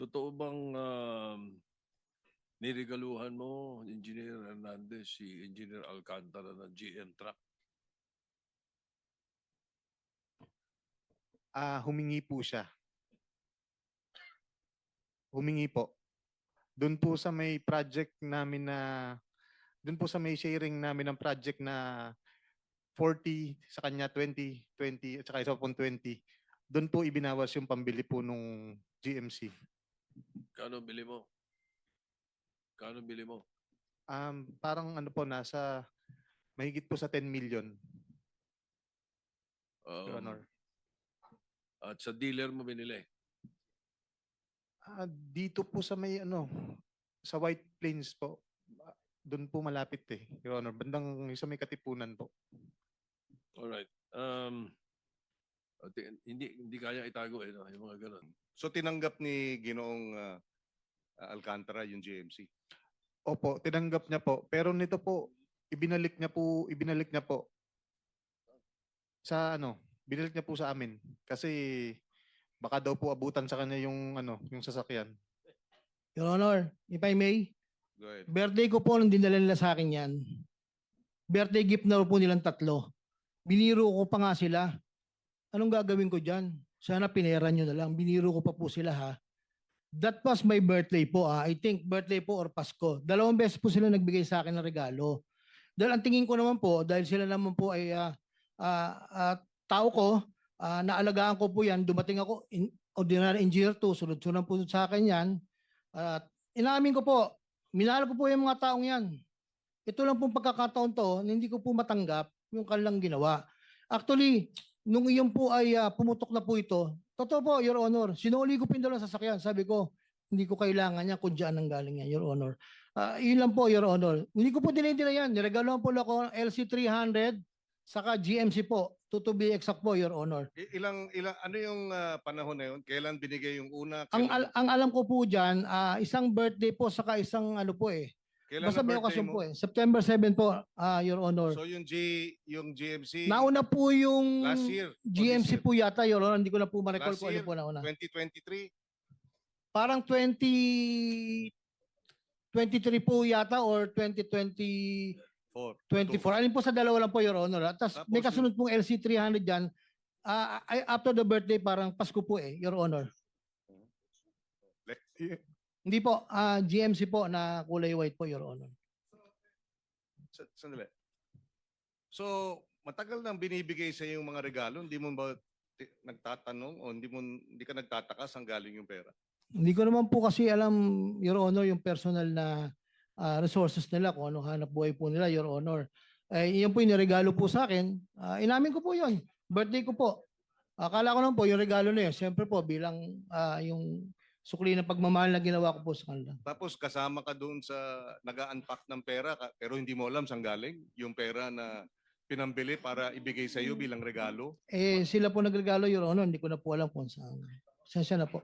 Totoo bang niregaluhan mo, Engineer Hernandez, si Engineer Alcantara ng GM truck? Humingi po siya. Humingi po. Doon po sa may project namin na, doon po sa may sharing namin ng project na 40, sa kanya 20, 20, at saka isa pong 20. Doon po ibinawas yung pambili po nung GMC. Kano bili mo? Kano bili mo? Parang ano po, nasa mahigit po sa 10 million, Your Honor. At sa dealer mo binili? Dito po sa may ano, sa White Plains po. Doon po malapit Your Honor. Bandang sa may Katipunan po. Alright. Hindi kaya itago no? Yung mga ganun. So tinanggap ni Ginoong Alcantara yung GMC. Opo, tinanggap niya po. Pero nito po, ibinalik niya po sa ano, binalik niya po sa amin. Kasi baka daw po abutan sa kanya yung ano, yung sasakyan. Your Honor, if I may, Go ahead. birthday ko po nung dinala nila sa akin yan. Birthday gift na po nilang 3. Biniro ko pa nga sila. Anong gagawin ko dyan? Sana pinera nyo na lang. Biniro ko pa po sila ha. That was my birthday po. I think birthday po or Pasko. 2 beses po sila nagbigay sa akin ng regalo. Dahil ang tingin ko naman po, dahil sila naman po ay tao ko, naalagaan ko po yan. Dumating ako, ordinary engineer 2, sunod-sunod po sa akin yan. At inamin ko po, minahal ko po yung mga taong yan. Ito lang pong pagkakataon to, hindi ko po matanggap yung kanilang ginawa. Actually, nung iyon po ay pumutok na po ito, totoo po, Your Honor, sinuli ko pindol ang sasakyan. Sabi ko, hindi ko kailangan yan kung diyan ang galing yan, Your Honor. Yun lang po, Your Honor. Hindi ko po dinidira yan. Niregaloan po ako ng LC300 saka GMC po. To be exact po, Your Honor. Ano yung panahon na yun? Kailan binigay yung una? Ang alam ko po dyan, isang birthday po saka isang ano po Kailan basta ang may birthday okasyon mo? po September 7 po, Your Honor. So yung GMC Nauna po yung last year? GMC po yata, Your Honor. Hindi ko na po ma-recall Last kung ano year, po nauna. 2023? Parang 2023 po yata or 2024. 4. Alin po sa dalawa lang po, Your Honor. Tapos Tapos may kasunod pong LC300 dyan. After the birthday, parang Pasko po Your Honor. Hindi po, GMC po na kulay white po, Your Honor. Sandali. So, matagal nang binibigay sa yung mga regalo, hindi mo ba nagtatanong o hindi ka nagtataka saan galing yung pera? Hindi ko naman po kasi alam, Your Honor, yung personal na resources nila, kung anong hanap buhay po nila, Your Honor. Iyan po yung regalo po sa akin. Inamin ko po yun. Birthday ko po. Akala ko naman po yung regalo na yun. Siyempre po, bilang yung sukli ng pagmamahal na ginawa ko po sa kanila. Tapos kasama ka doon sa nag-unpack ng pera pero hindi mo alam saan galing yung pera na pinambili para ibigay sa iyo bilang regalo? Sila po nagregalo, Your Honor. Hindi ko na po alam kung saan. Sensya na po.